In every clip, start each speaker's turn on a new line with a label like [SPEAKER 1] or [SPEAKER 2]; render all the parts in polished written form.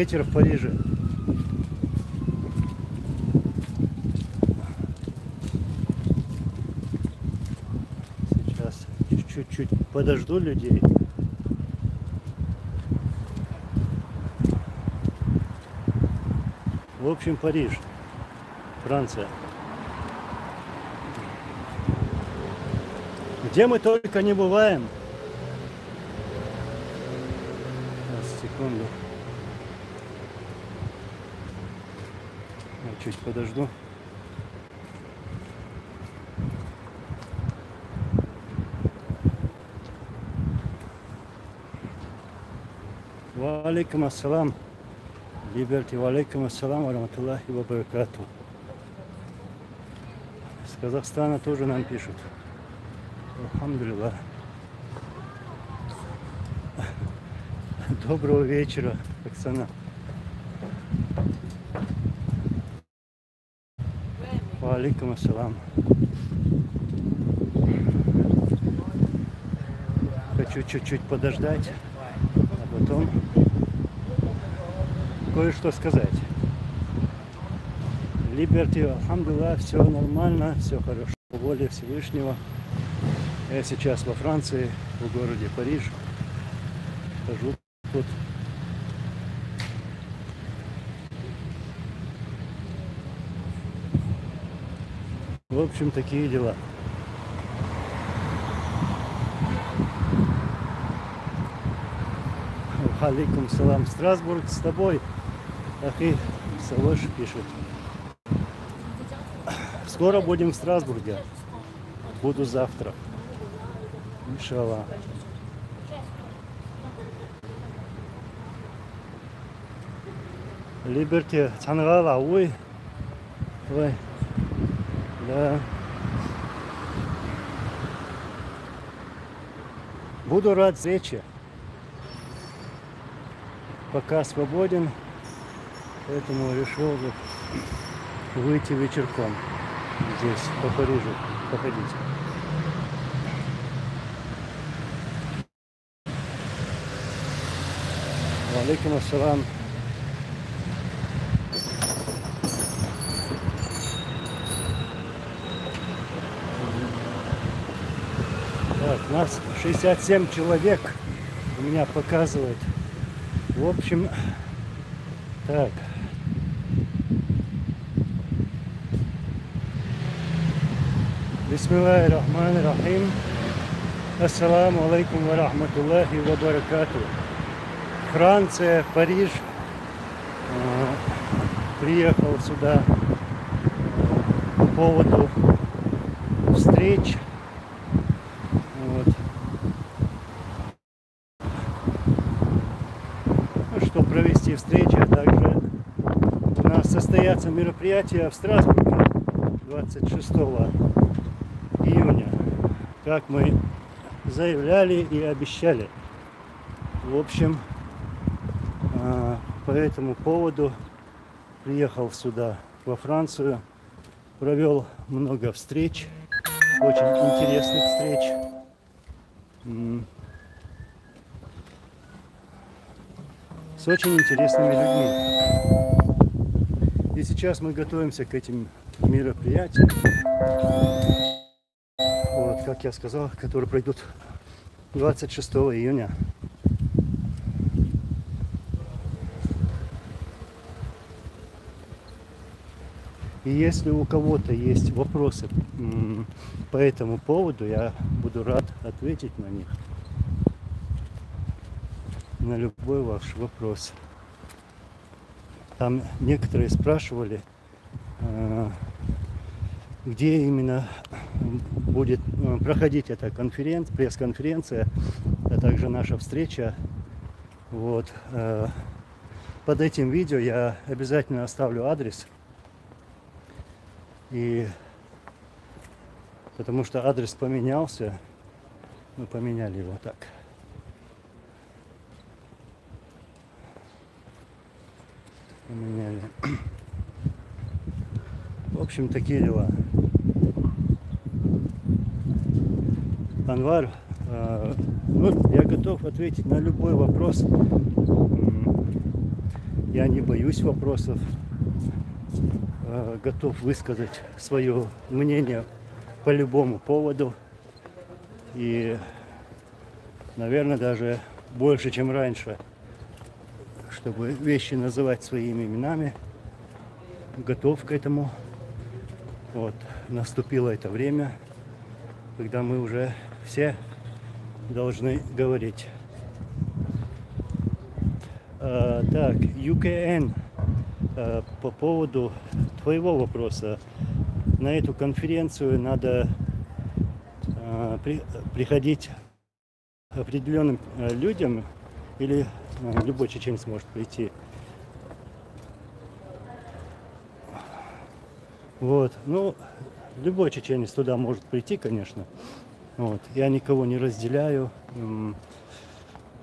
[SPEAKER 1] ветер в Париже. Сейчас чуть-чуть подожду людей. В общем, Париж, Франция. Где мы только не бываем. Сейчас, секунду. Я чуть подожду. Ва алейкум ассалам. Либерти, ва алейкум ассалам, ва рахматуллахи ва баракату. С Казахстана тоже нам пишут. Алхамдулилlah. Доброго вечера, Оксана. Ва алейкум ассалам. Хочу чуть-чуть подождать, а потом кое-что сказать. Либерти, алхамдулилlah, все нормально, все хорошо. По воле Всевышнего. Я сейчас во Франции, в городе Париж. Хожу тут. В общем, такие дела. Алейкум салам. Страсбург с тобой. Ахи Салош пишет. Скоро будем в Страсбурге. Буду завтра. Иншаллах. Либерти, Цангала, ой. Ой. Да. Буду рад встрече. Пока свободен, поэтому решил выйти вечерком здесь, по Парижу, походить. Алейкум ассалам. Так, нас 67 человек у меня показывает. В общем, так. Бисмиллахир-рахманир-рахим. Ассаламу алейкум ва рахматуллахи ва баракату. Франция, Париж. Приехал сюда по поводу встреч. Вот. Чтобы провести встречи, а также у нас состоятся мероприятия в Страсбурге 26 июня, как мы заявляли и обещали. В общем, по этому поводу приехал сюда, во Францию, провел много встреч, очень интересных встреч. С очень интересными людьми. И сейчас мы готовимся к этим мероприятиям, вот, как я сказал, которые пройдут 26 июня. И если у кого-то есть вопросы по этому поводу, я буду рад ответить на них. На любой ваш вопрос. Там некоторые спрашивали, где именно будет проходить эта пресс-конференция, а также наша встреча. Вот. Под этим видео я обязательно оставлю адрес. И потому что адрес поменялся, мы поменяли его так. Поменяли. В общем, такие дела. Анвар, ну, я готов ответить на любой вопрос. Я не боюсь вопросов, готов высказать свое мнение по любому поводу. И, наверное, даже больше, чем раньше, чтобы вещи называть своими именами. Готов к этому. Вот, наступило это время, когда мы уже все должны говорить. Так, UKN, по поводу твоего вопроса. На эту конференцию надо приходить определенным людям, или любой чеченец может прийти. Вот, ну, любой чеченец туда может прийти, конечно. Вот, я никого не разделяю.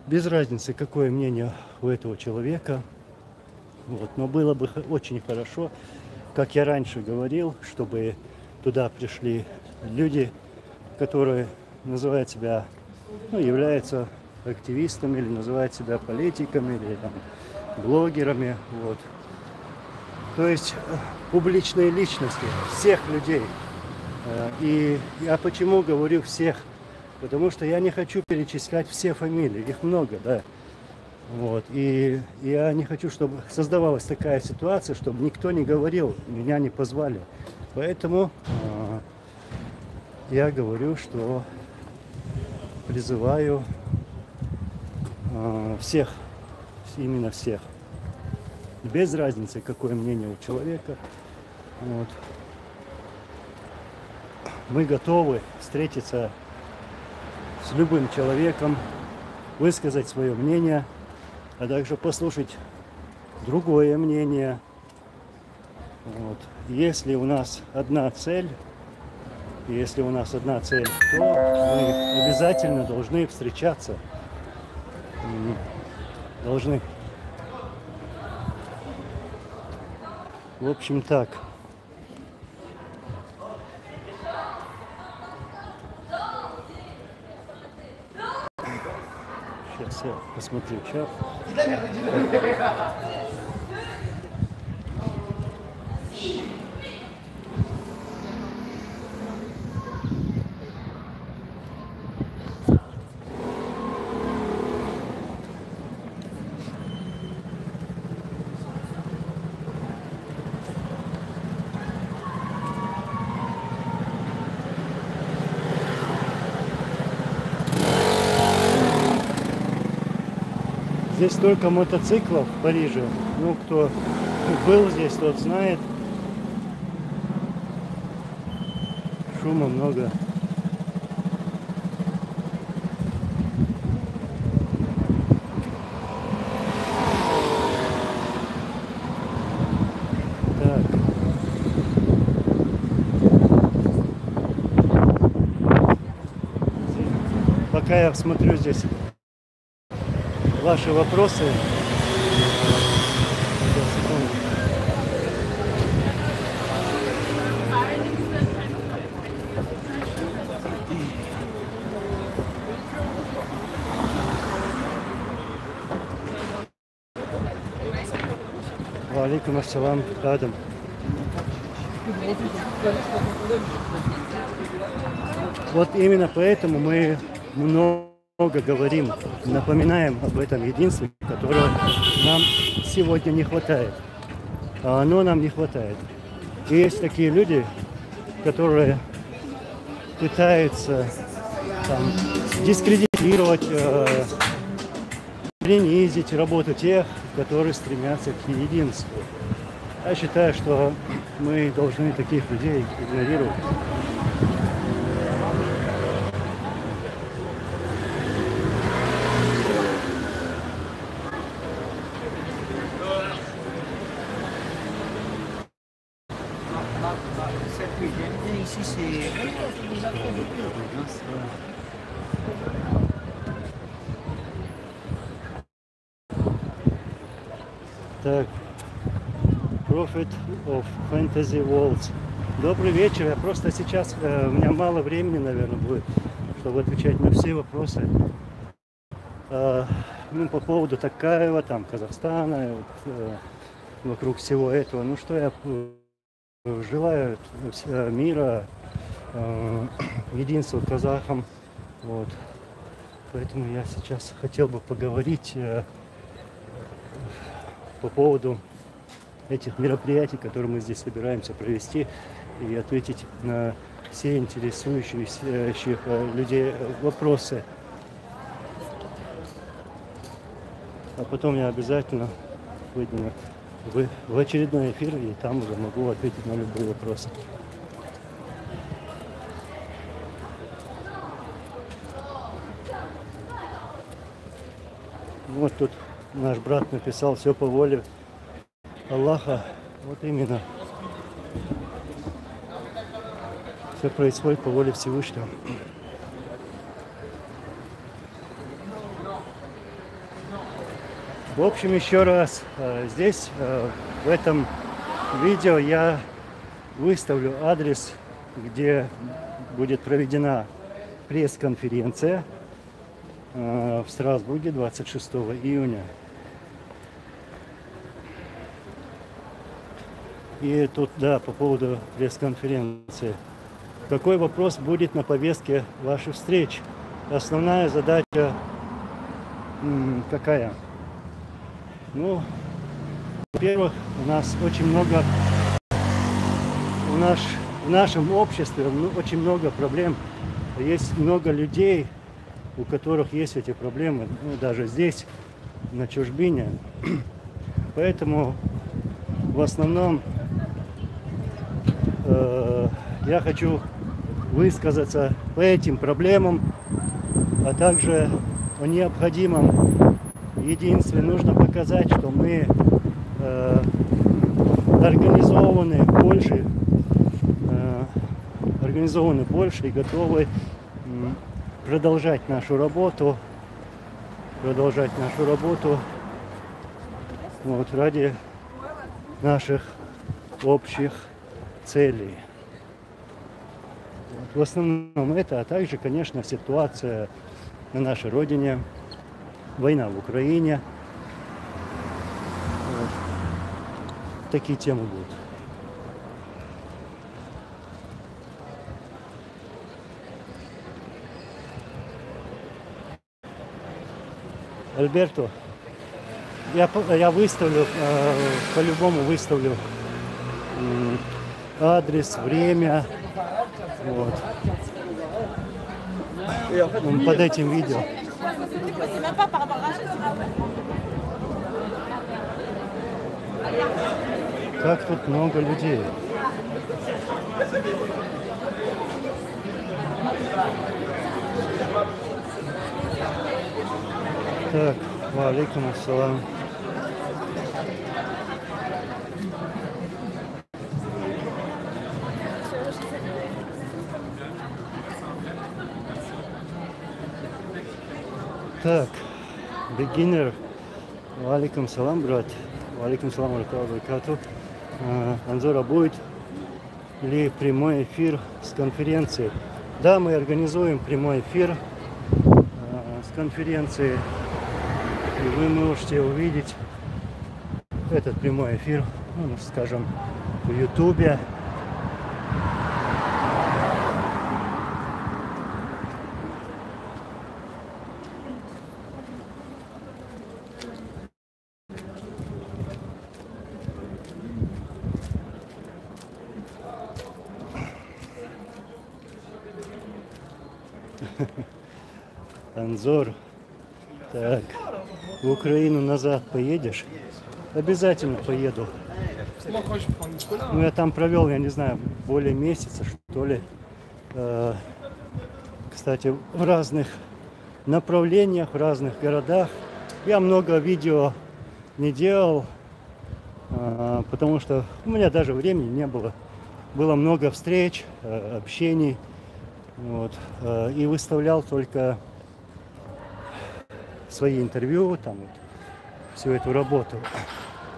[SPEAKER 1] Без разницы, какое мнение у этого человека. Вот, но было бы очень хорошо, как я раньше говорил, чтобы туда пришли люди, которые называют себя, ну, являются активистами, или называют себя политиками, или там, блогерами. Вот. То есть публичные личности, всех людей. И я почему говорю всех? Потому что я не хочу перечислять все фамилии, их много, да. Вот. И я не хочу, чтобы создавалась такая ситуация, чтобы никто не говорил, меня не позвали. Поэтому я говорю, что призываю всех, именно всех, без разницы, какое мнение у человека. Вот. Мы готовы встретиться с любым человеком, высказать свое мнение, а также послушать другое мнение. Вот. Если у нас одна цель, то мы обязательно должны встречаться. Должны. В общем, так. Сейчас я посмотрю чат. Здесь столько мотоциклов в Париже. Ну, кто был здесь, тот знает. Шума много. Так. Пока я смотрю здесь ваши вопросы. Валейкум ассалам, Адам. Вот именно поэтому мы много говорим, напоминаем об этом единстве, которого нам сегодня не хватает. А оно нам не хватает. И есть такие люди, которые пытаются там дискредитировать, принизить работу тех, которые стремятся к единству. Я считаю, что мы должны таких людей игнорировать. Так, Prophet of Fantasy Worlds. Добрый вечер. Я просто сейчас, у меня мало времени, наверное, будет, чтобы отвечать на все вопросы. ну, по поводу Токаева, там, Казахстана, вот, вокруг всего этого. Ну, что я желаю мира, единства казахам. Вот. Поэтому я сейчас хотел бы поговорить по поводу этих мероприятий, которые мы здесь собираемся провести, и ответить на все интересующих людей вопросы. А потом я обязательно выйду в очередной эфир, и там уже могу ответить на любые вопросы. Вот тут наш брат написал: все по воле Аллаха. Вот именно. Все происходит по воле Всевышнего. В общем, еще раз, здесь в этом видео я выставлю адрес, где будет проведена пресс-конференция в Страсбурге 26 июня. И тут, да, по поводу пресс-конференции. Какой вопрос будет на повестке ваших встреч? Основная задача какая? Ну, во-первых, у нас очень много, в нашем обществе очень много проблем. Есть много людей, у которых есть эти проблемы, ну, даже здесь, на чужбине. Поэтому в основном я хочу высказаться по этим проблемам, а также о необходимом единстве. Нужно показать, что мы организованы больше и готовы продолжать нашу работу вот, ради наших общих целей. Вот, в основном это, а также, конечно, ситуация на нашей родине, война в Украине. Вот. Такие темы будут. Альберто, я выставлю, по-любому выставлю адрес, время, вот, под этим видео. Как тут много людей. Так, валейкум ассалам. Так, beginner. Валейкум салам, брат. Валейкум салам, баракату. Анзора, будет ли прямой эфир с конференции? Да, мы организуем прямой эфир с конференции. И вы можете увидеть этот прямой эфир, ну, скажем, в Ютубе. Анзор. Так, в Украину назад поедешь? Обязательно поеду. Ну, я там провел, я не знаю, более месяца, что ли. Кстати, в разных направлениях, в разных городах. Я много видео не делал, потому что у меня даже времени не было. Было много встреч, общений. Вот, и выставлял только свои интервью, там вот, всю эту работу.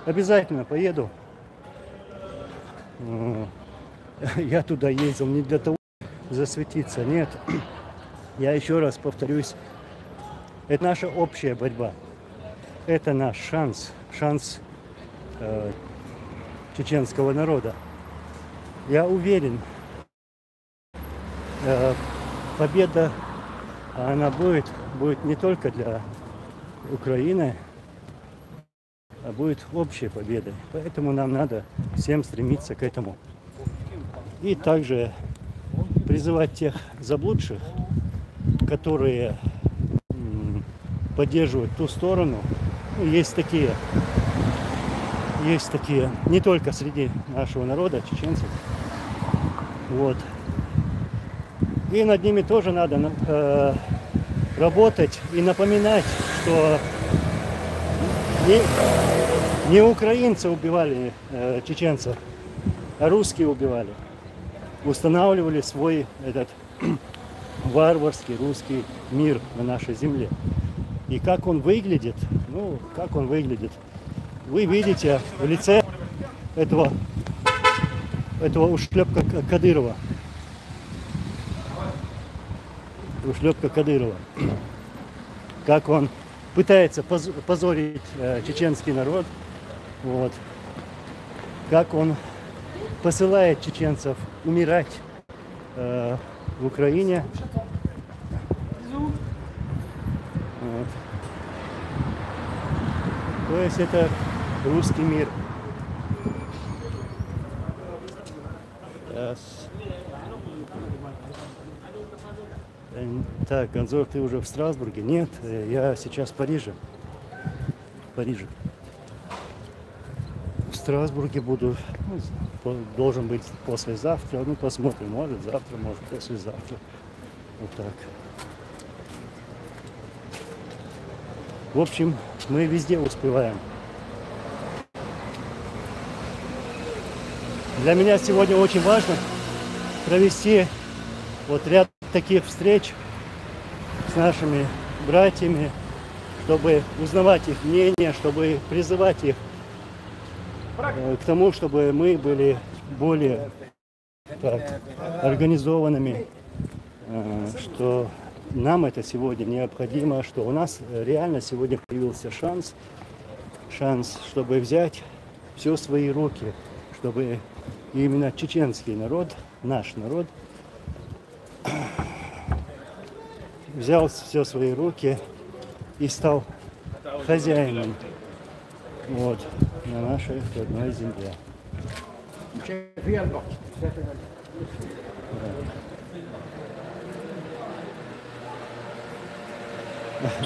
[SPEAKER 1] Обязательно поеду. Я туда ездил не для того, чтобы засветиться, нет. Я еще раз повторюсь, это наша общая борьба. это наш шанс чеченского народа. Я уверен, победа, она будет не только для Украины, а будет общей победой. Поэтому нам надо всем стремиться к этому. И также призывать тех заблудших, которые поддерживают ту сторону. Ну, есть такие, не только среди нашего народа, чеченцев. Вот. И над ними тоже надо работать и напоминать, что не украинцы убивали чеченцев, а русские убивали. Устанавливали свой этот варварский русский мир на нашей земле. И как он выглядит, вы видите в лице этого ушлепка Кадырова. Как он пытается позорить чеченский народ, вот. Как он посылает чеченцев умирать в Украине. Вот. То есть это русский мир. Так, Анзор, ты уже в Страсбурге? Нет, я сейчас в Париже. В Страсбурге буду, должен быть послезавтра. Ну, посмотрим, может завтра, может послезавтра. Вот так. В общем, мы везде успеваем. Для меня сегодня очень важно провести вот ряд таких встреч с нашими братьями, чтобы узнавать их мнение, чтобы призывать их к тому, чтобы мы были более организованными, что нам это сегодня необходимо, что у нас реально сегодня появился шанс, чтобы взять все в свои руки, чтобы именно чеченский народ, наш народ, взял все в свои руки и стал хозяином вот, на нашей родной земле.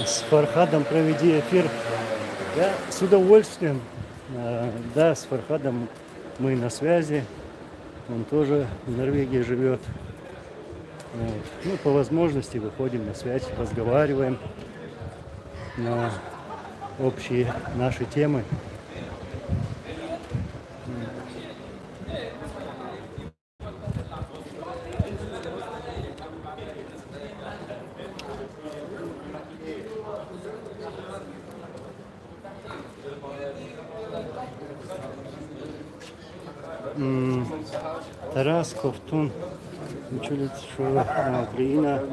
[SPEAKER 1] С Фархадом проведи эфир. Да, с удовольствием. Да, с Фархадом мы на связи. Он тоже в Норвегии живет. Вот. Ну, по возможности выходим на связь, разговариваем на общие наши темы. Тарас Ковтун, чули, что Украина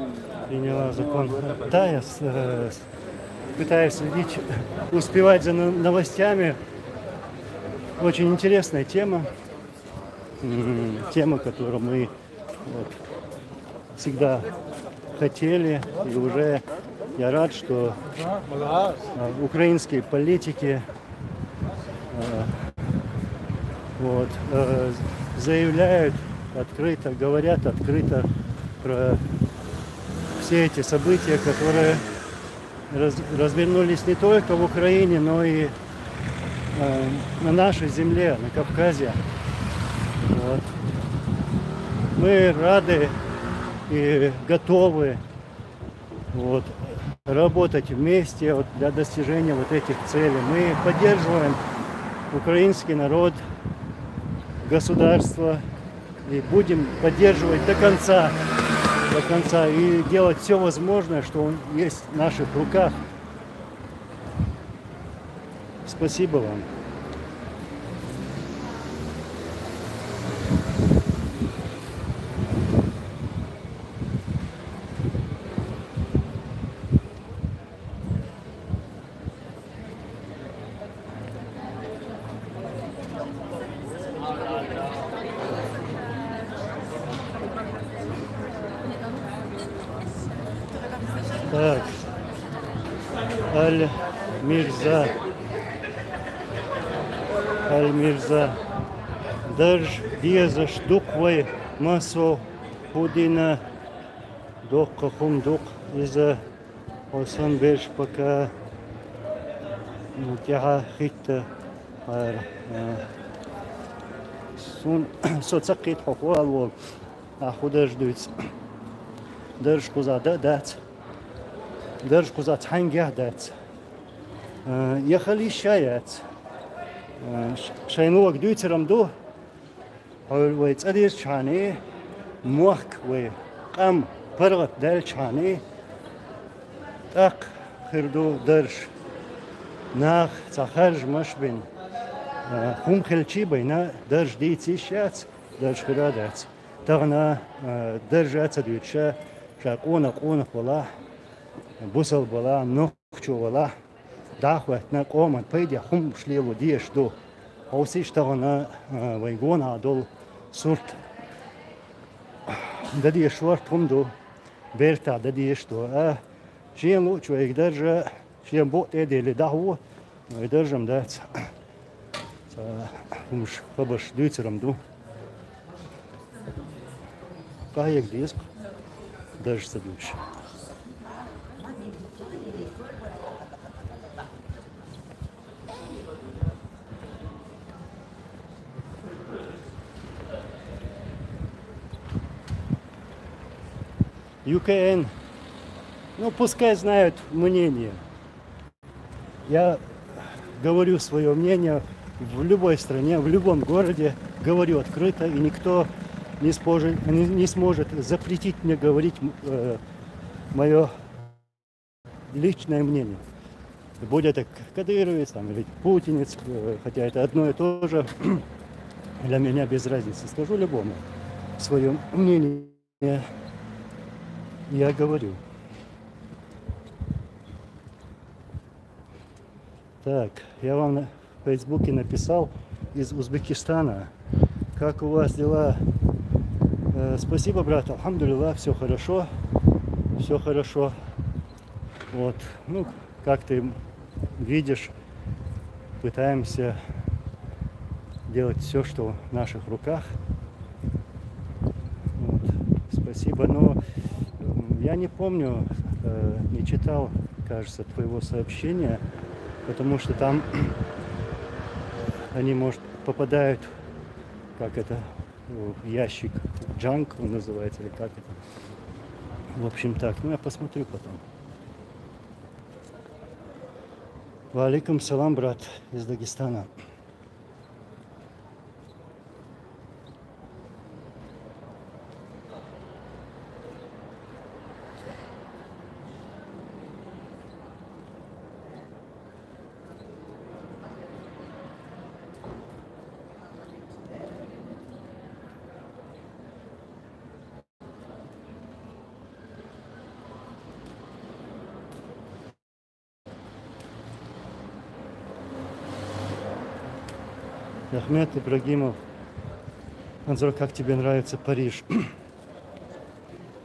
[SPEAKER 1] приняла закон. Да, я пытаюсь следить, успевать за новостями. Очень интересная тема. Тема, которую мы вот, всегда хотели. И уже я рад, что украинские политики вот, заявляют открыто, говорят открыто про все эти события, которые развернулись не только в Украине, но и на нашей земле, на Кавказе. Вот. Мы рады и готовы вот, работать вместе вот, для достижения вот этих целей. Мы поддерживаем украинский народ, государство и будем поддерживать до конца и делать все возможное, что он есть в наших руках. Спасибо вам. Так, Аль-Мирза. Аль-Мирза. Държ биязаш дуквай масо худина докка хундук иза осан берш пока тяга хитта сун соцакит хохуал вол ахудаш дуйц държ куза дац държ куза цхангя дац яхали шаяц шайнуак дуйцерам ду ويت أدير شاني موك وقام برغت دال شاني تاق خردو درش ناخ تخرج مش بين خم خلشي بينا درج دي تيشات درج خرادات تغنا درجات دوتشا شاقونا قونا ولا بوصل ولا نوخشو ولا داخوتنا قوما بيدي خم شليلو ديش دو أوسيش تغنا ويقونا دول صورت ددي شورت هم دو بيرتا ددي اشتو شين لو شو يقدر شين بوت يدي اللي دهو يقدرجم دات مش خبش دويترم دو كايك ديسك درج سدوش ЮКН, ну пускай знают мнение. Я говорю свое мнение в любой стране, в любом городе, говорю открыто, и никто не сможет запретить мне говорить мое личное мнение. Будь это кадыровец там, или путинец, хотя это одно и то же, для меня без разницы. Скажу любому свое мнение. Я говорю. Так, я вам на Фейсбуке написал из Узбекистана. Как у вас дела? Спасибо, брат. Алхамдулилlah, все хорошо. Все хорошо. Вот. Ну, как ты видишь, пытаемся делать все, что в наших руках. Вот. Спасибо. Но я не помню, не читал, кажется, твоего сообщения, потому что там они, может, попадают, как это, в ящик, джанк он называется, или как это. В общем, так, ну я посмотрю потом. Ва алейкум салам, брат из Дагестана. Ахмед Ибрагимов. Анзор, как тебе нравится Париж?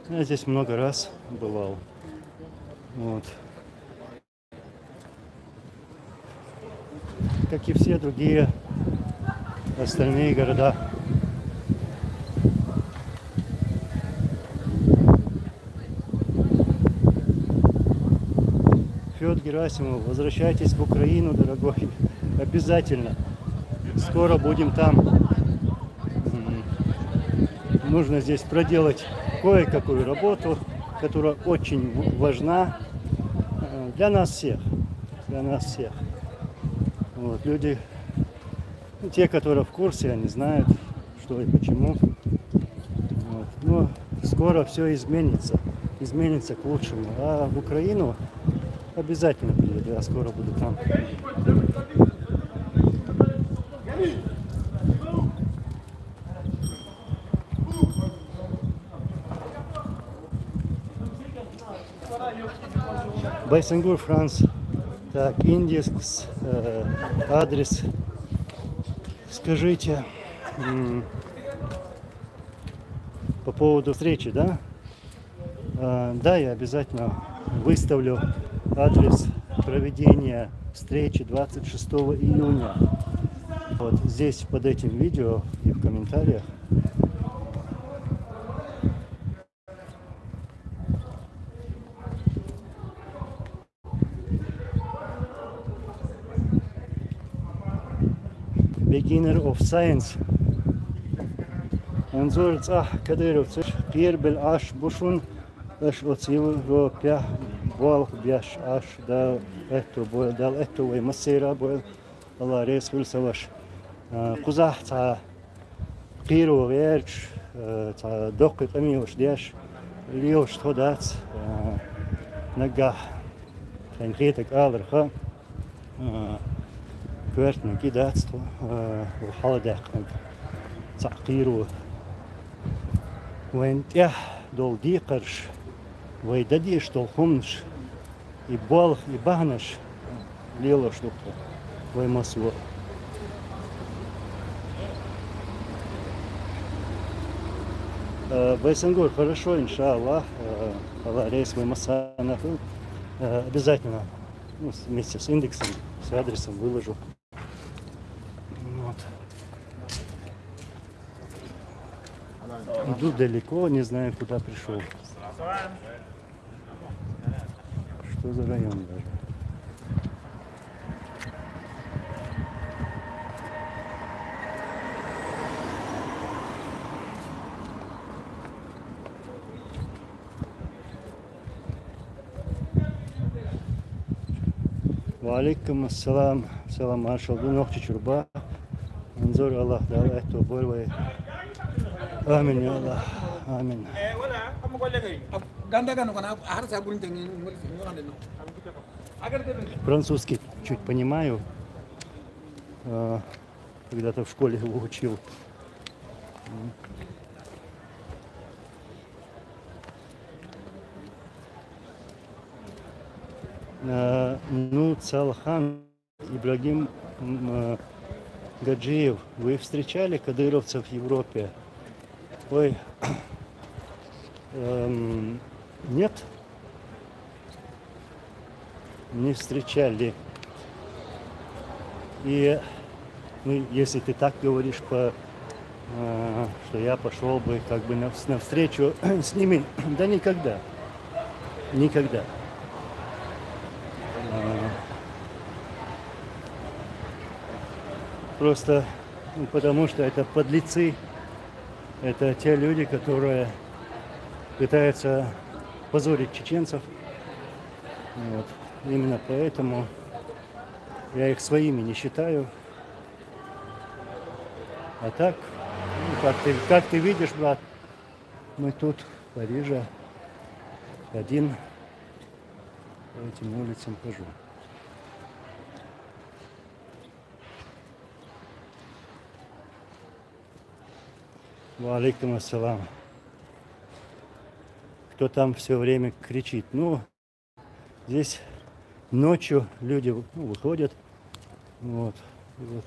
[SPEAKER 1] Я здесь много раз бывал. Вот. Как и все другие остальные города. Федор Герасимов, возвращайтесь в Украину, дорогой. Обязательно. Скоро будем там. Нужно здесь проделать кое-какую работу, которая очень важна для нас всех. Для нас всех. Вот, люди, те, которые в курсе, они знают, что и почему. Вот. Но скоро все изменится. Изменится к лучшему. А в Украину обязательно приеду. Я скоро буду там. Байсангур, Франц. Так, индекс, адрес. Скажите, по поводу встречи, да? Да, я обязательно выставлю адрес проведения встречи 26 июня. Вот здесь под этим видео и в комментариях. Beginner of Science. Анзор Кадыровцев Пирбель аш бушун аш оцил пя волк бяш аш да это бой дал это вой масера бой Allah рейс вылсаваш кузах та пиру верч та докы камиош дяш лиош ходац нага конкретик алрха كوارتنا كده وحاضر تعقيره وانت دول دي قرش ويدديش دول خمش يبالغ يبهنش ليلة شدوكو ويمسوا Байсангур, хорошо, иншаллах. Рейс вымасана. Обязательно вместе с индексом, с адресом выложу. Вот. Иду далеко, не знаю, куда пришел. Что за район даже? Алейкум ассалам, салам маршал, ногти чурба, анзор Аллах, да, это борвай, амин, Аллах, амин. Французский чуть понимаю, когда-то в школе его учил. Ну, Цалхан Ибрагим Гаджиев, вы встречали кадыровцев в Европе? Ой, нет, не встречали. И ну, если ты так говоришь, что я пошел бы как бы навстречу с ними, да никогда, никогда. Просто потому что это подлецы, это те люди, которые пытаются позорить чеченцев. Вот. Именно поэтому я их своими не считаю. А так, ну, как ты видишь, брат, мы тут в Париже один по этим улицам хожу. Алейкум ассалам. Кто там все время кричит? Ну, здесь ночью люди выходят. Вот, вот.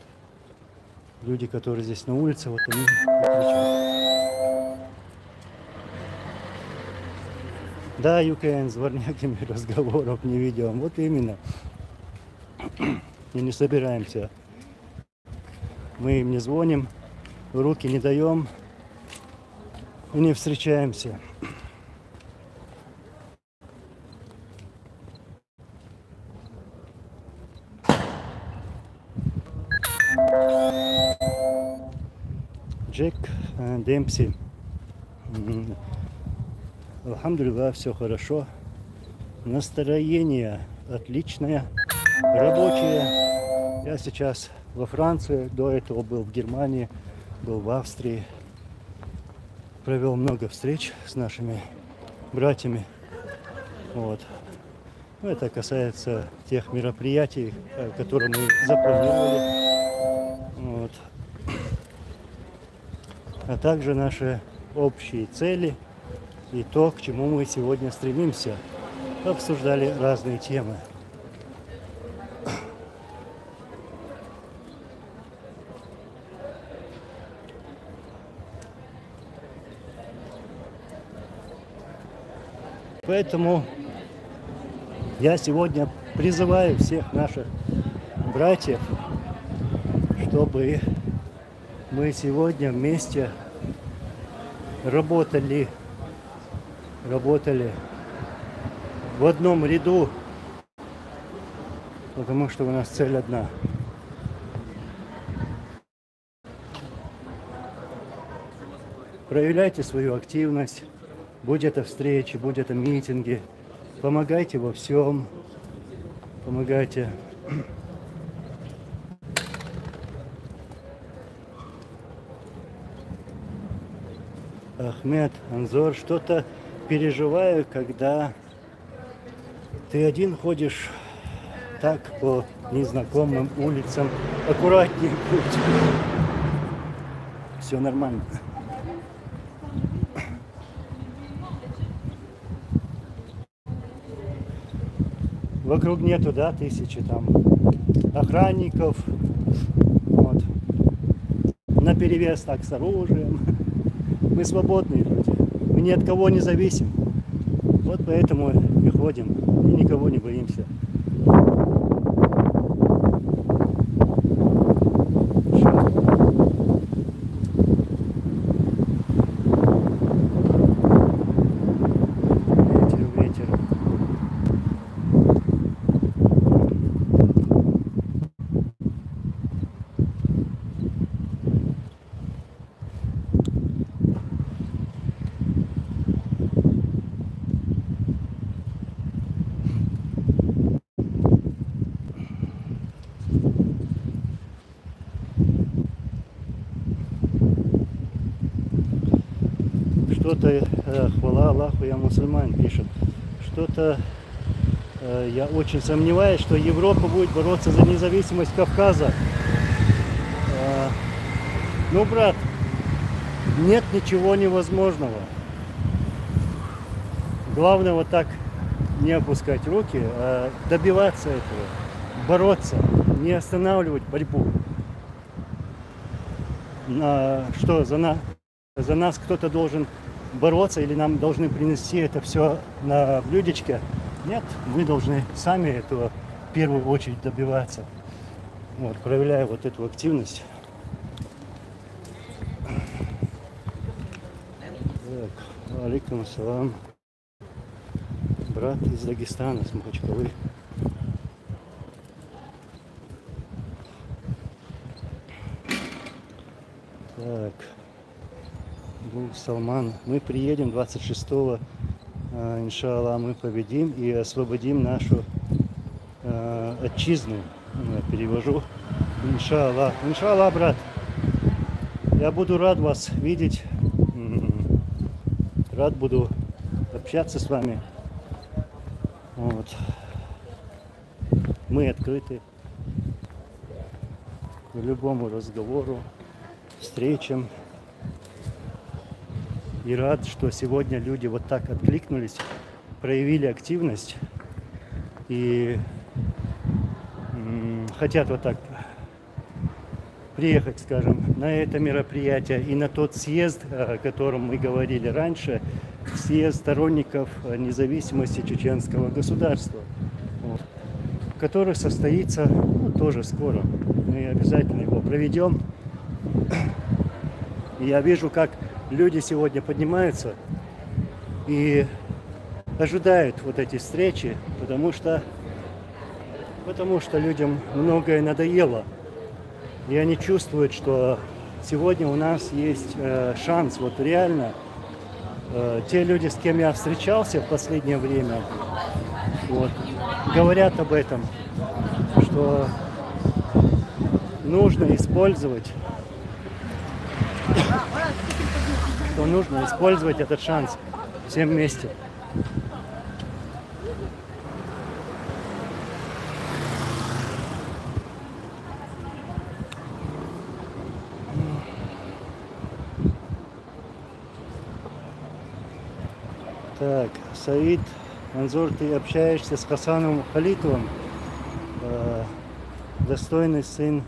[SPEAKER 1] Люди, которые здесь на улице, вот они кричат. Да, ЮКН с дворняками разговоров не ведем. Вот именно. И не собираемся. Мы им не звоним, руки не даем. И не встречаемся. Джек Демпси. Алхамдулилlah, все хорошо. Настроение отличное, рабочее. Я сейчас во Франции, до этого был в Германии, был в Австрии. Провел много встреч с нашими братьями. Вот. Это касается тех мероприятий, которые мы запланировали. Вот. А также наши общие цели и то, к чему мы сегодня стремимся. Обсуждали разные темы. Поэтому Я сегодня призываю всех наших братьев, чтобы мы сегодня вместе работали в одном ряду, потому что у нас цель одна. Проявляйте свою активность, будь это встречи, будь это митинги, помогайте во всем, помогайте. Ахмед, Анзор, что-то переживаю, когда ты один ходишь так по незнакомым улицам. Аккуратнее будь. Все нормально. Вокруг нету, да, тысячи там охранников. Вот. Наперевес так с оружием. Мы свободные люди. Мы ни от кого не зависим. Вот поэтому и ходим. И никого не боимся. Что-то, хвала Аллаху, я мусульман, пишет. Что-то я очень сомневаюсь, что Европа будет бороться за независимость Кавказа. Ну, брат, нет ничего невозможного. Главное вот так не опускать руки, а добиваться этого, бороться, не останавливать борьбу. Что, за нас кто-то должен бороться или нам должны принести это все на блюдечке? Нет, мы должны сами этого в первую очередь добиваться. Вот, проявляя вот эту активность. Так, алейкум ассалам. Брат из Дагестана, с Махачкалы. Так. Салман, мы приедем 26-го, иншаллах, мы победим и освободим нашу отчизну. Я перевожу. Иншаллах. Иншаллах, брат. Я буду рад вас видеть. Рад буду общаться с вами. Вот. Мы открыты к любому разговору, встречам. И рад, что сегодня люди вот так откликнулись, проявили активность и хотят вот так приехать, скажем, на это мероприятие и на тот съезд, о котором мы говорили раньше, съезд сторонников независимости чеченского государства, вот, который состоится тоже скоро. Мы обязательно его проведем. И я вижу, как люди сегодня поднимаются и ожидают вот эти встречи, потому что людям многое надоело. И они чувствуют, что сегодня у нас есть шанс. Вот реально те люди, с кем я встречался в последнее время, вот, говорят об этом, что нужно использовать этот шанс всем вместе. Так, Саид, Анзор, ты общаешься с Хасаном Халитовым, достойный сын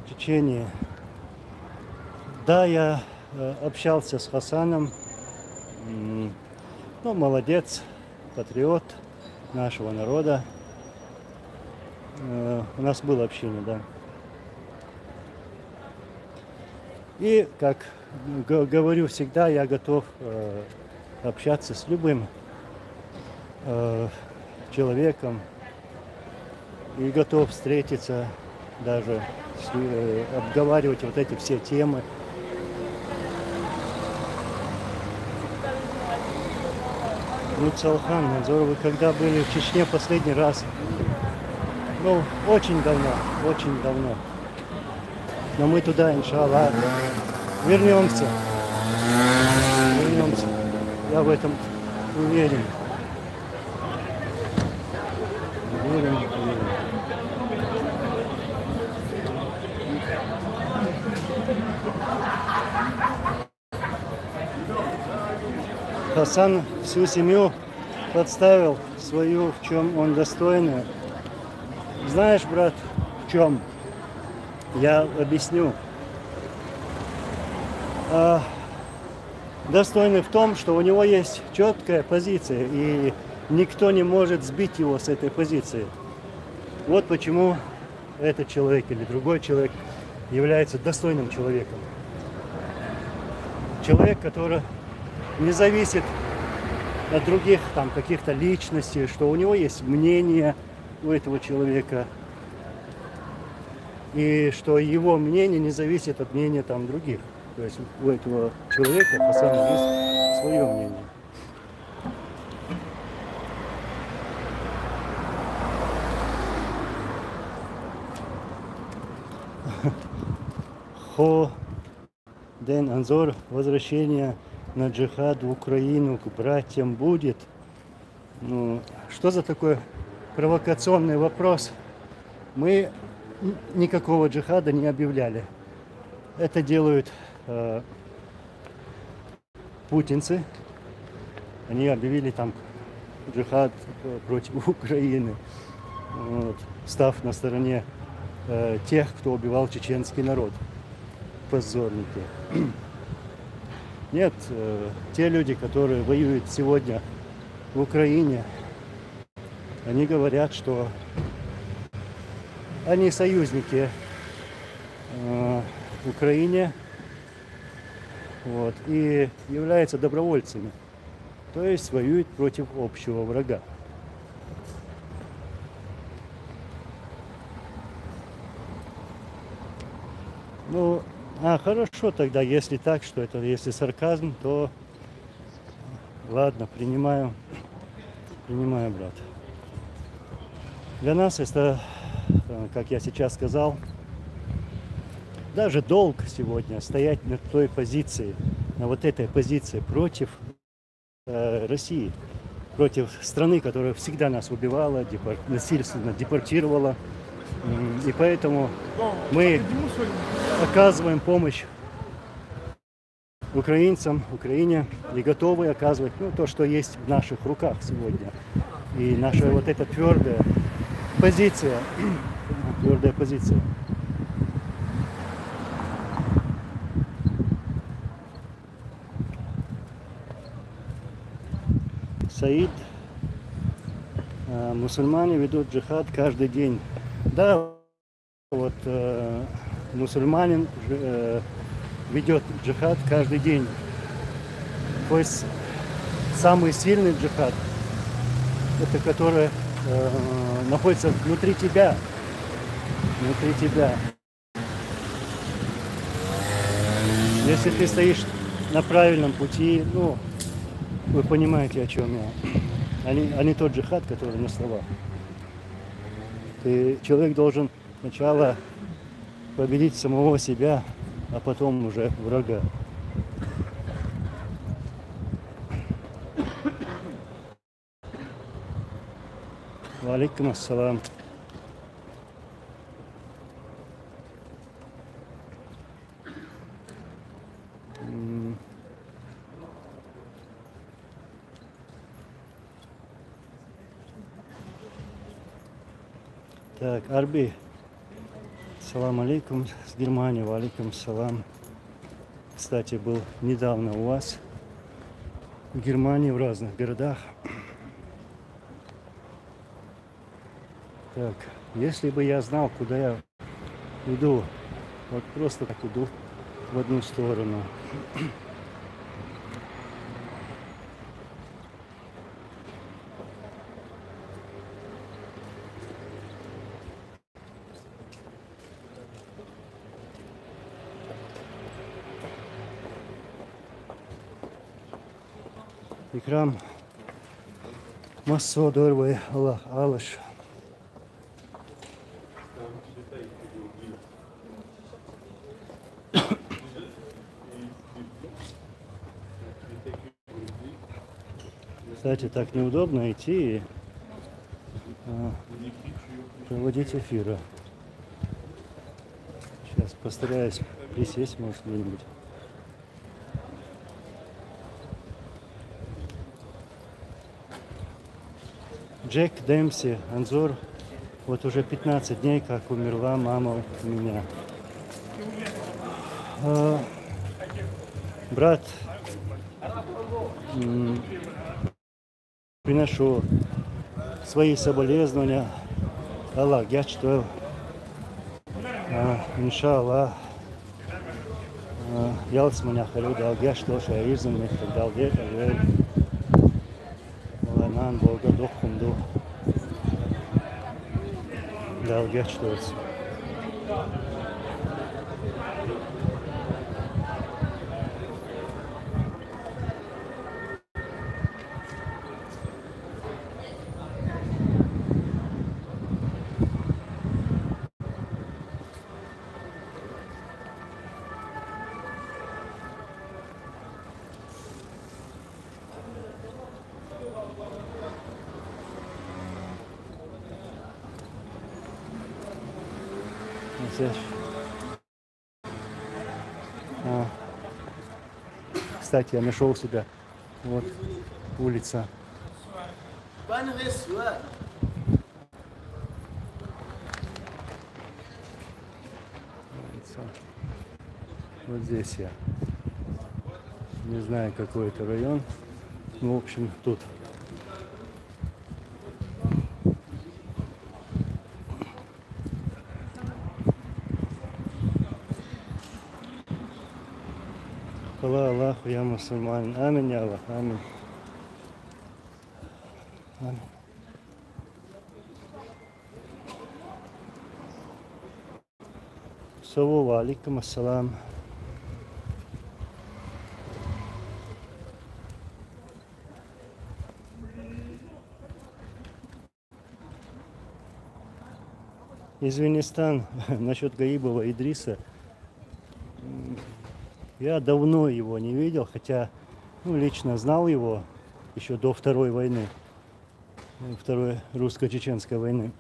[SPEAKER 1] Чечении. Да, я общался с Хасаном, ну, молодец, патриот, нашего народа. У нас было общение, да. И, как говорю всегда, я готов общаться с любым человеком и готов встретиться, даже обговаривать вот эти все темы. Ну, Салхан Манзор, вы когда были в Чечне последний раз? Ну, очень давно, очень давно. Но мы туда, иншаллах, вернемся. Вернемся. Я в этом уверен. Уверен. Хасан всю семью подставил свою, в чем он достойный. Знаешь, брат, в чем? Я объясню. Достойный в том, что у него есть четкая позиция, и никто не может сбить его с этой позиции. Вот почему этот человек или другой человек является достойным человеком. Человек, который не зависит от других там каких-то личностей, что у него есть мнение у этого человека, и что его мнение не зависит от мнения там других. То есть у этого человека по самому есть свое мнение. Хо Ден Анзор, возвращение на джихад в Украину к братьям будет. Ну, что за такой провокационный вопрос? Мы никакого джихада не объявляли. Это делают путинцы. Они объявили там джихад против Украины, вот, став на стороне тех, кто убивал чеченский народ. Позорники. Нет, те люди, которые воюют сегодня в Украине, они говорят, что они союзники в Украине, вот, и являются добровольцами, то есть воюют против общего врага. Ну, хорошо тогда, если так, что это, если сарказм, то ладно, принимаю, брат. Для нас это, как я сейчас сказал, даже долг сегодня стоять на той позиции, на вот этой позиции против России, против страны, которая всегда нас убивала, насильственно депортировала. И поэтому мы оказываем помощь украинцам, Украине, и готовы оказывать то, что есть в наших руках сегодня. И наша вот эта твердая позиция, Саид, мусульмане ведут джихад каждый день. Да, вот мусульманин ведет джихад каждый день. То есть самый сильный джихад, это который находится внутри тебя. Если ты стоишь на правильном пути, ну, вы понимаете, о чем я. А не тот джихад, который на словах. Человек должен сначала победить самого себя, а потом уже врага. Ва алейкум ассалам. Так, Арби, салам алейкум, с Германии, ва алейкум салам. Кстати, был недавно у вас в Германии, в разных городах. Так, если бы я знал, куда я иду, вот просто так иду в одну сторону. Икрам Массо Дорвай Аллах Алаш. Кстати, так неудобно идти и проводить эфиры. Сейчас постараюсь присесть, может, где-нибудь. Джек Демпси, Анзор. Вот уже 15 дней, как умерла мама у меня. Брат, приношу свои соболезнования. Аллах, я что, иншаллах, ялс меня халюда, я что, шаизм, и так далее. Ланан, Бога, дохумду. Да, я что. Кстати, я нашел себя. Вот улица. Вот здесь я. Не знаю, какой это район. Ну, в общем, тут. Хвала Аллаху, я мусульманин. Аминь, я Аллах, аминь. Аминь. Саламу алейкум, ассалам. Извинистан, насчет Гаибова Идриса. Я давно его не видел, хотя лично знал его еще до Второй войны, Второй русско-чеченской войны.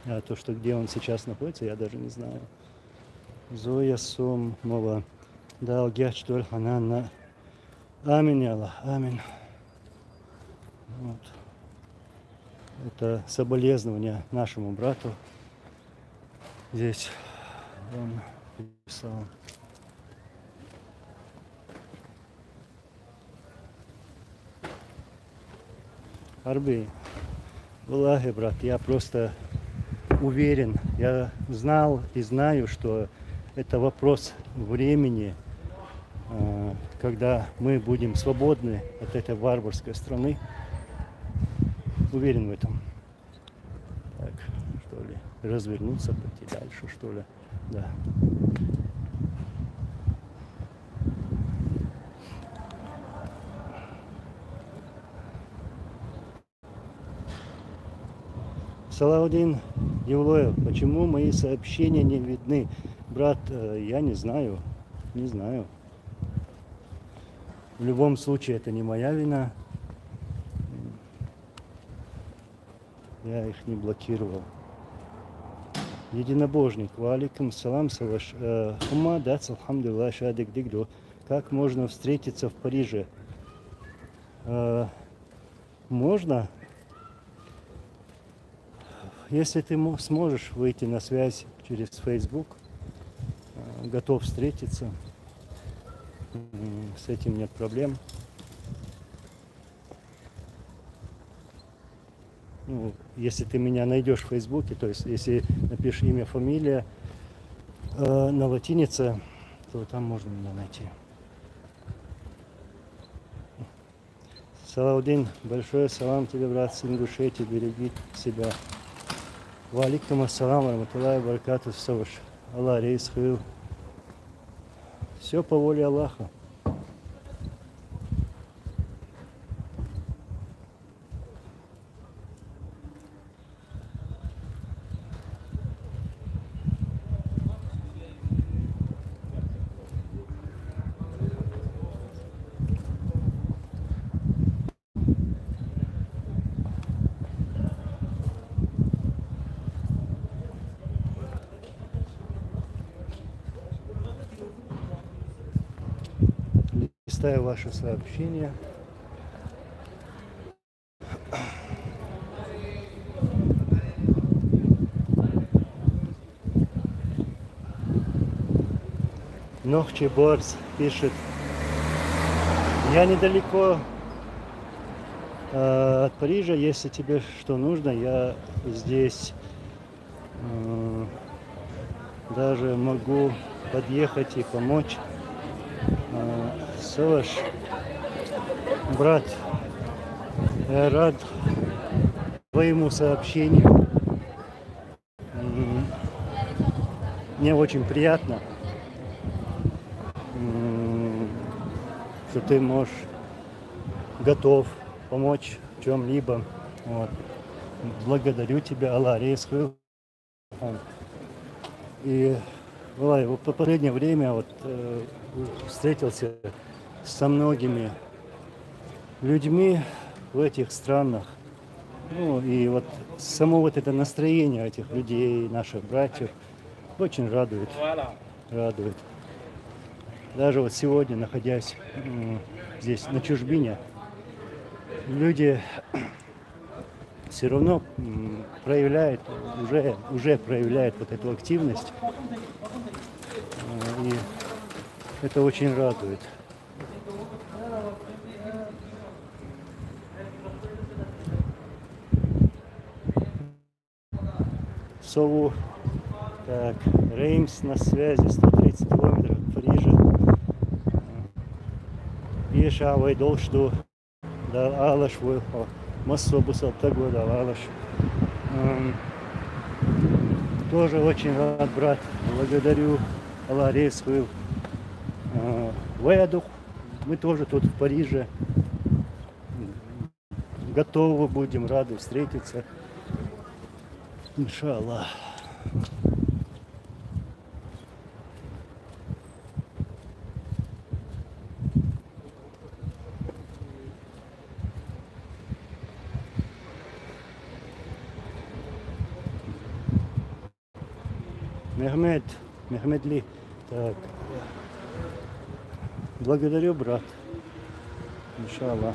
[SPEAKER 1] А то, что где он сейчас находится, я даже не знаю. Зоя Сомова. Да, Гячтоль Хананна. Аминь, Аллах, аминь. Вот. Это соболезнования нашему брату. Здесь он писал. Арби, Аллахи, брат, я просто уверен, я знал и знаю, что это вопрос времени, когда мы будем свободны от этой варварской страны. Уверен в этом. Так, что ли, развернуться, пойти дальше, что ли, да. Салаудин Евлоев, почему мои сообщения не видны? Брат, я не знаю, не знаю. В любом случае, это не моя вина. Я их не блокировал. Единобожник, валикум салам, салаш. Хума, дац, алхамдулилlah, шадик дигду. Как можно встретиться в Париже? Можно. Если ты сможешь выйти на связь через Facebook, готов встретиться, с этим нет проблем. Ну, если ты меня найдешь в Фейсбуке, то есть если напишешь имя, фамилия на латинице, то там можно меня найти. Салаудин, большое салам тебе, брат, сын Ингушетии, береги себя. Валикум ассалам, раматуллахи баракату, саваш. Аллах рейс хил. Все по воле Аллаха. Листаю ваши сообщения. Нохчи Борс пишет: я недалеко от Парижа, если тебе что нужно, я здесь даже могу подъехать и помочь. Саваш, брат, я рад твоему сообщению. Мне очень приятно, что ты можешь, готов помочь в чем-либо. Вот. Благодарю тебя, Аллах рейсхил. И в последнее время вот встретился со многими людьми в этих странах. Ну и вот само вот это настроение этих людей, наших братьев, очень радует. Радует. Даже вот сегодня, находясь здесь на чужбине, люди все равно проявляют, уже проявляют вот эту активность. И это очень радует. Сову. Так, Реймс на связи, 130 километров от Парижа. Иша Вайдол, что да, Алаш был, Массобусал, так вот, Алаш. Тоже очень рад, брат. Благодарю Аллах рейсхил. Вэдух. Мы тоже тут в Париже. Готовы будем, рады встретиться. Иншаллах. Мехмед Ли. Так. Благодарю, брат. Иншаллах.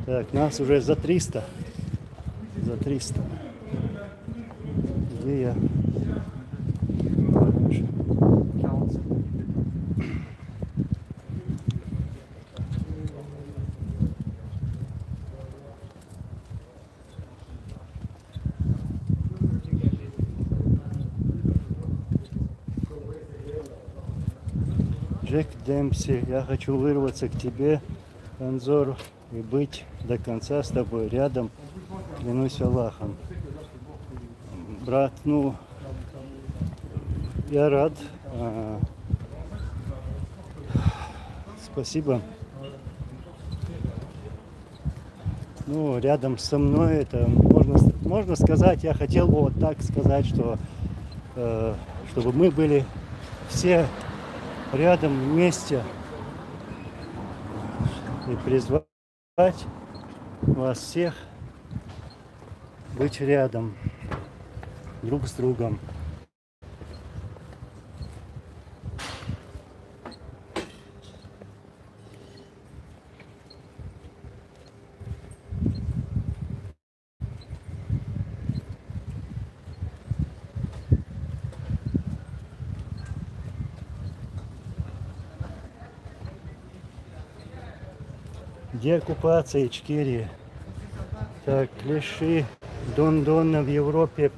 [SPEAKER 1] Так, нас уже за 300. За 300. Где я? Джек Демпси, я хочу вырваться к тебе, Анзор, и быть до конца с тобой рядом, клянусь Аллахом. Брат, ну, я рад. Спасибо. Ну, рядом со мной, это можно сказать, я хотел бы вот так сказать, что чтобы мы были все рядом вместе и призвать вас всех быть рядом друг с другом. Деоккупация Ичкерии. Так, клещи Дондона в Европе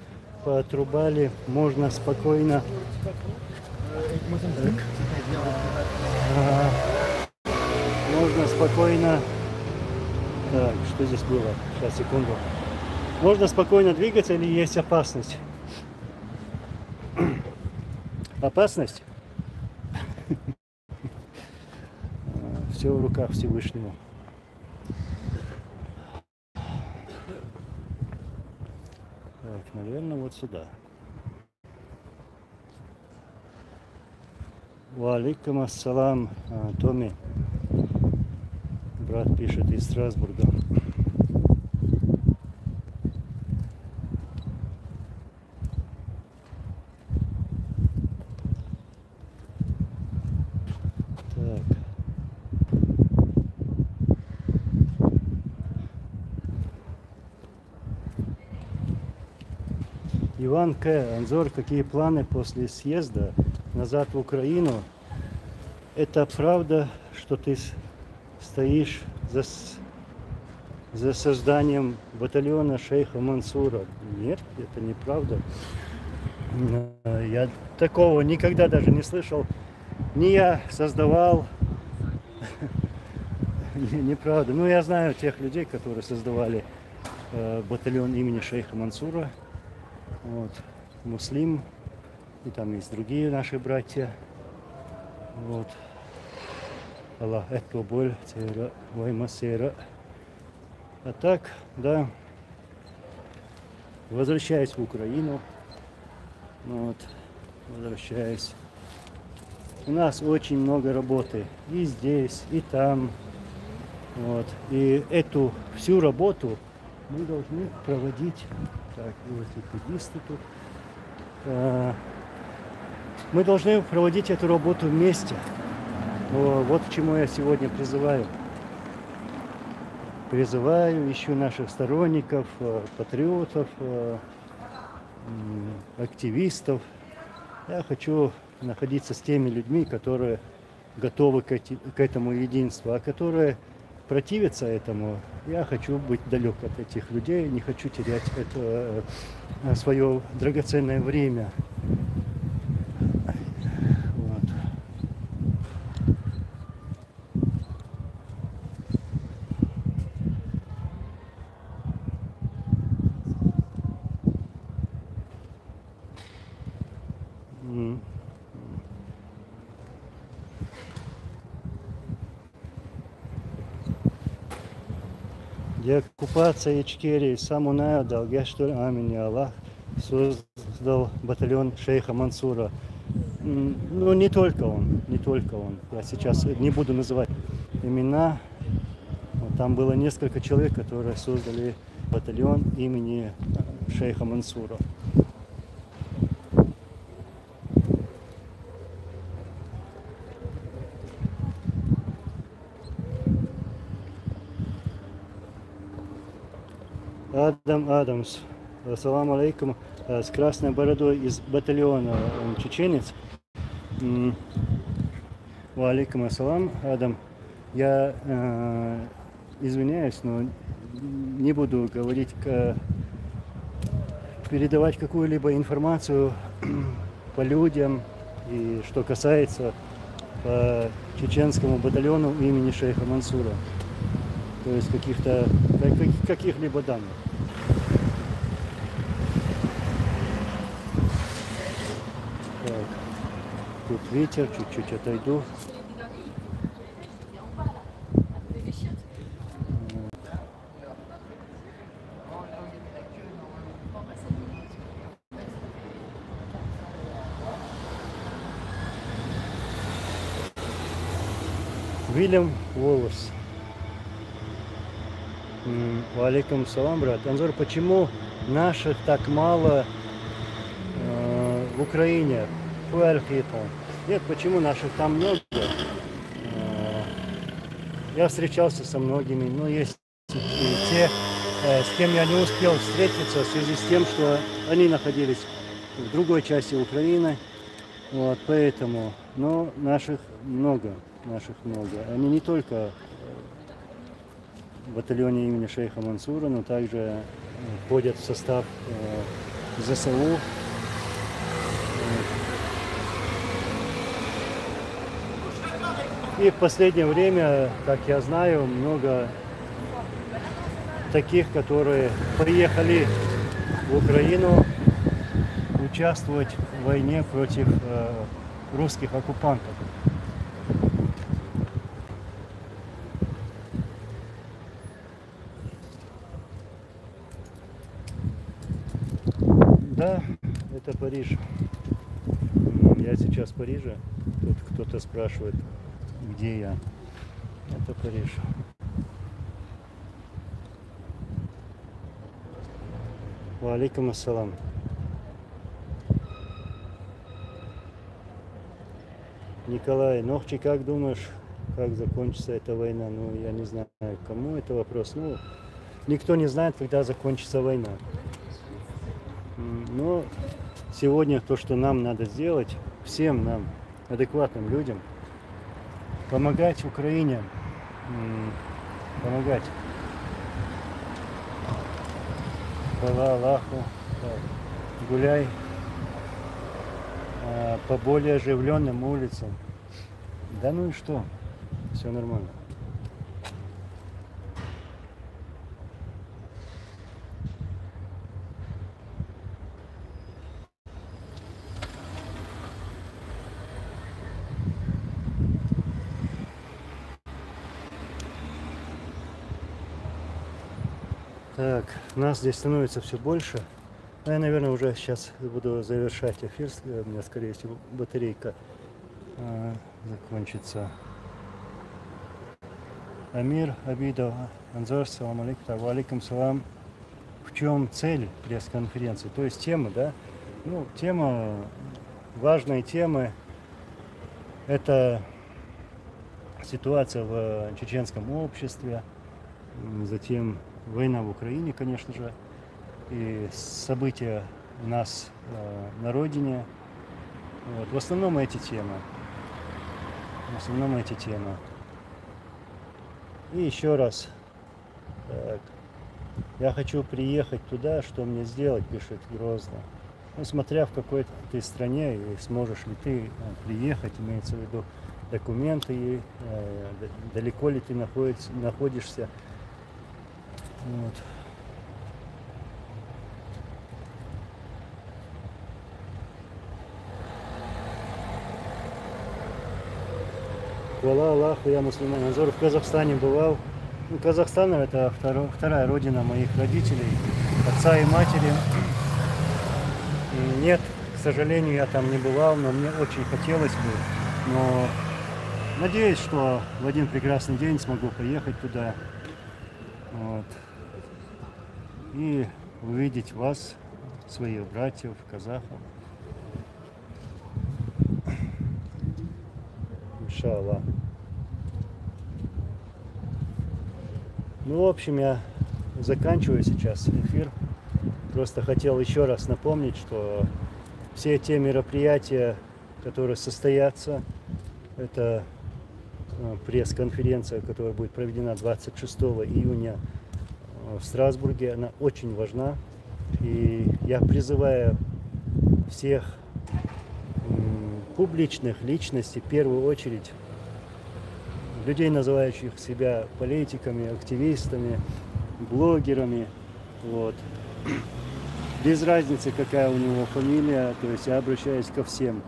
[SPEAKER 1] поотрубали, можно спокойно. Так. Можно спокойно. Так, что здесь было? Сейчас, секунду. Можно спокойно двигаться или есть опасность? Опасность? Все в руках Всевышнего. Так, наверное, вот сюда. Валикум ассалам, Томми. Брат пишет из Страсбурга. Так. Иван К. Анзор, какие планы после съезда назад в Украину? Это правда, что ты стоишь за созданием батальона шейха Мансура? Нет, это неправда. Я такого никогда даже не слышал. Не я создавал. Неправда. Ну, я знаю тех людей, которые создавали батальон имени шейха Мансура. Вот. Муслим. И там есть другие наши братья. Вот. Аллах экболь цера ваймасера. А так, да, возвращаюсь в Украину. Вот, возвращаюсь. У нас очень много работы и здесь, и там. Вот. И эту всю работу мы должны проводить. Так, велосипедисты тут. Мы должны проводить эту работу вместе. Вот к чему я сегодня призываю. Призываю, ищу наших сторонников, патриотов, активистов. Я хочу находиться с теми людьми, которые готовы к этому единству, а которые противятся этому. Я хочу быть далек от этих людей, не хочу терять это свое драгоценное время. Вот. Деоккупация Ичкерии, Самуная, Далгештуль, Аминь, Аллах создал батальон шейха Мансура. Ну, не только он. Я сейчас не буду называть имена. Там было несколько человек, которые создали батальон имени шейха Мансура. Адамс. Ассаламу алейкум. С красной бородой из батальона. Он чеченец. Ва алейкум ассалам, Адам. Я извиняюсь, но не буду говорить, передавать какую-либо информацию по людям, и что касается по чеченскому батальону имени шейха Мансура. То есть каких-либо данных. Так. Тут ветер, чуть-чуть отойду. Вильям Уоллес. Валикум салам, брат. Анзор, почему наших так мало в Украине? Нет, почему наших там много? Я встречался со многими, но есть и те, с кем я не успел встретиться в связи с тем, что они находились в другой части Украины. Вот, поэтому, но наших много. Они не только в батальоне имени шейха Мансура, но также входят в состав ЗСУ. И в последнее время, как я знаю, много таких, которые приехали в Украину участвовать в войне против русских оккупантов. Да, это Париж. Я сейчас в Париже. Тут кто-то спрашивает, где я. Это Париж. Ва алейкум ассалам. Николай Нохчи, как думаешь, как закончится эта война? Ну, я не знаю, кому это вопрос. Ну, никто не знает, когда закончится война. Но сегодня то, что нам надо сделать, всем нам, адекватным людям, помогать Украине, помогать. Хвала Аллаху, гуляй по более оживленным улицам. Да ну и что? Все нормально. Так, нас здесь становится все больше. Я, наверное, уже сейчас буду завершать эфир. У меня, скорее всего, батарейка закончится. Амир, Абидов, Анзор, салам алейкум, ва алейкум салам. В чем цель пресс-конференции? То есть тема, да? Ну, тема, важные темы. Это ситуация в чеченском обществе, затем война в Украине, конечно же, и события у нас на родине. Вот. В основном эти темы. В основном эти темы. И еще раз. Так. Я хочу приехать туда, что мне сделать, пишет Грозно. Ну, смотря в какой ты стране, и сможешь ли ты приехать, имеется в виду документы, и далеко ли ты находишься. Вот. Хвала Аллаху, я мусульман. Анзор в Казахстане бывал. Ну, Казахстан это вторая родина моих родителей, отца и матери. И нет, к сожалению, я там не бывал, но мне очень хотелось бы. Но надеюсь, что в один прекрасный день смогу поехать туда. Вот. И увидеть вас, своих братьев, казахов. Иншаллах. Ну, в общем, я заканчиваю сейчас эфир. Просто хотел еще раз напомнить, что все те мероприятия, которые состоятся, это пресс-конференция, которая будет проведена 26 июня в Страсбурге, она очень важна. И я призываю всех публичных личностей, в первую очередь, людей, называющих себя политиками, активистами, блогерами, вот. Без разницы, какая у него фамилия, то есть я обращаюсь ко всем,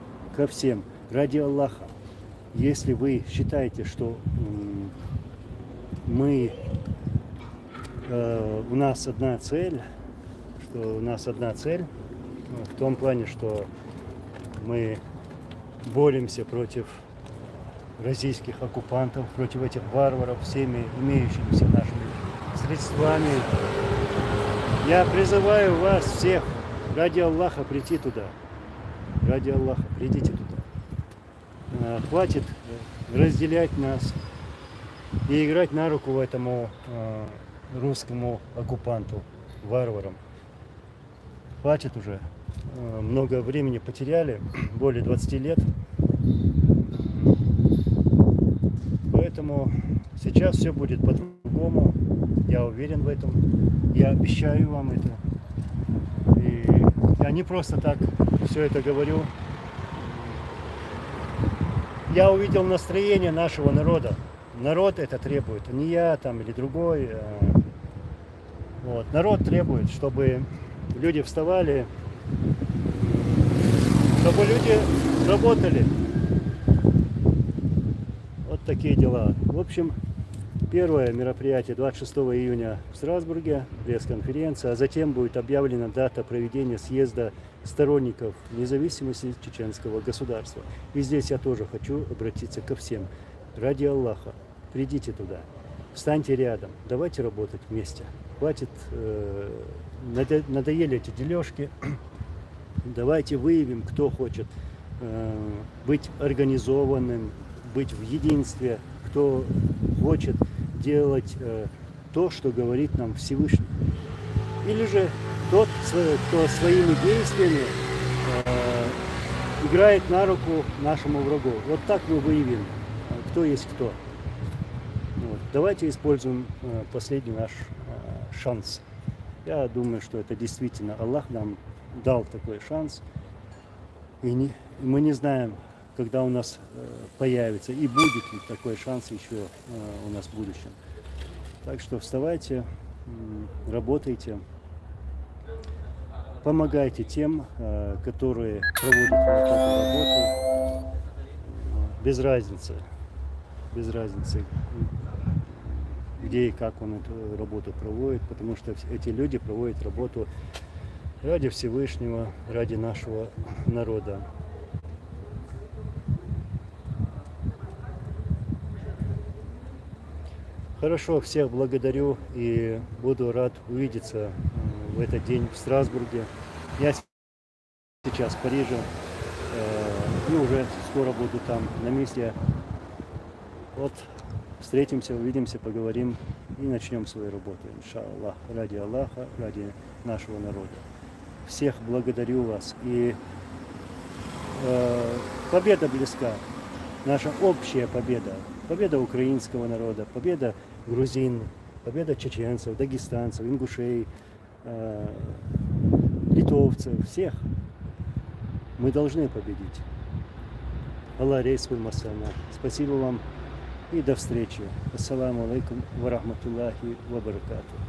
[SPEAKER 1] ради Аллаха. Если вы считаете, что у нас одна цель, в том плане, что мы боремся против российских оккупантов, против этих варваров, всеми имеющимися нашими средствами. Я призываю вас всех ради Аллаха прийти туда. Ради Аллаха, придите туда. Хватит разделять нас и играть на руку этому русскому оккупанту, варварам. Хватит уже. Много времени потеряли, более 20 лет. Поэтому Поэтому сейчас все будет по-другому. Я уверен в этом. Я обещаю вам это. И я не просто так все это говорю. Я увидел настроение нашего народа. Народ это требует, не я там или другой. Вот. Народ требует, чтобы люди вставали, чтобы люди работали. Вот такие дела. В общем, первое мероприятие 26 июня в Страсбурге, пресс-конференция, а затем будет объявлена дата проведения съезда сторонников независимости чеченского государства. И здесь я тоже хочу обратиться ко всем. Ради Аллаха, придите туда, встаньте рядом, давайте работать вместе. Хватит, надоели эти дележки. Давайте выявим, кто хочет быть организованным, быть в единстве, кто хочет делать то, что говорит нам Всевышний. Или же тот, кто своими действиями играет на руку нашему врагу. Вот так мы выявим, кто есть кто. Вот. Давайте используем последний наш шанс. Я думаю, что это действительно Аллах нам дал такой шанс. И мы не знаем, когда у нас появится и будет ли такой шанс еще у нас в будущем. Так что вставайте, работайте, помогайте тем, которые проводят вот эту работу. Без разницы, где и как он эту работу проводит, потому что эти люди проводят работу ради Всевышнего, ради нашего народа. Хорошо, всех благодарю и буду рад увидеться в этот день в Страсбурге. Я сейчас в Париже и уже скоро буду там на месте. Вот встретимся, увидимся, поговорим и начнем свою работу, иншаллах, ради Аллаха, ради нашего народа. Всех благодарю вас, и победа близка, наша общая победа, победа украинского народа, победа грузин, победа чеченцев, дагестанцев, ингушей, литовцев, всех. Мы должны победить. Аллах рейсвуль масана. Спасибо вам и до встречи. Ассаламу алейкум ва рахматуллахи ва баракатух.